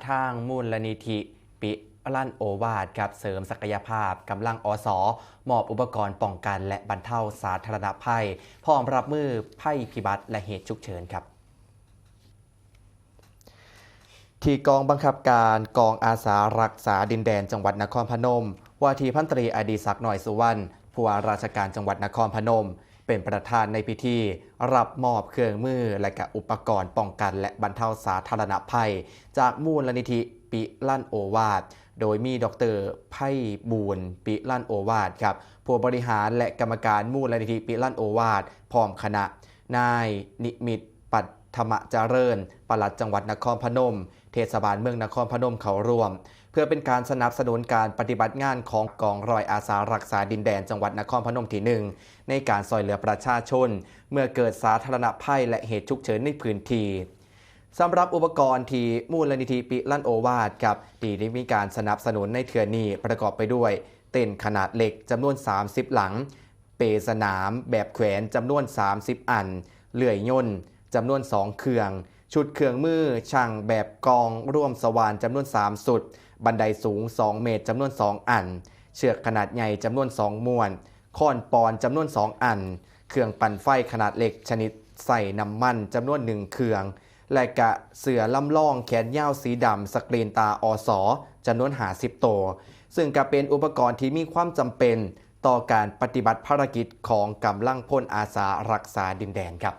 ทางมูลนิธิปิลั่นโอวาทครับเสริมศักยภาพกำลังอสมอบอุปกรณ์ป้องกันและบรรเทาสาธารณภัยพร้อมรับมือภัยพิบัติและเหตุฉุกเฉินครับที่กองบังคับการกองอาสารักษาดินแดนจังหวัดนครพนมว่าที่พันตรีอดีศักดิ์หน่อยสุวรรณผู้ว่าราชการจังหวัดนครพนมเป็นประธานในพิธีรับมอบเครื่องมือและก็อุปกรณ์ป้องกันและบรรเทาสาธารณภัยจากมูลนิธิปิลั่นโอวาทโดยมีดร.ไพบูลย์ปิลั่นโอวาทครับผู้บริหารและกรรมการมูลนิธิปิลั่นโอวาทพร้อมคณะนายนิมิตปัทมเจริญปลัดจังหวัดนครพนมเทศบาลเมืองนครพนมเขาร่วมเพื่อเป็นการสนับสนุนการปฏิบัติงานของกองร้อยอาสารักษาดินแดนจังหวัดนครพนมที่ 1ในการช่วยเหลือประชาชนเมื่อเกิดสาธารณภัยและเหตุฉุกเฉินในพื้นที่สำหรับอุปกรณ์ที่มูลนิธิปิลั่นโอวาทกับที่ได้มีการสนับสนุนในเทือนี้ประกอบไปด้วยเต็นท์ขนาดเล็กจำนวน30หลังเปสนามแบบแขวนจำนวน30อันเลื่อยยนต์จำนวน2เครื่องชุดเครื่องมือช่างแบบกองร่วมสว่านจำนวน3สุดบันไดสูง2เมตรจำนวน2อันเชือกขนาดใหญ่จำนวน2ม้วนค้อนปอนจำนวน2อันเครื่องปั่นไฟขนาดเล็กชนิดใส่น้ำมันจำนวน1เครื่องและกะเสือลำล่องแขนยาวสีดำสกรีนตาอสจำนวน50ตัวซึ่งก็เป็นอุปกรณ์ที่มีความจำเป็นต่อการปฏิบัติภารกิจของกำลังพลอาสารักษาดินแดนครับ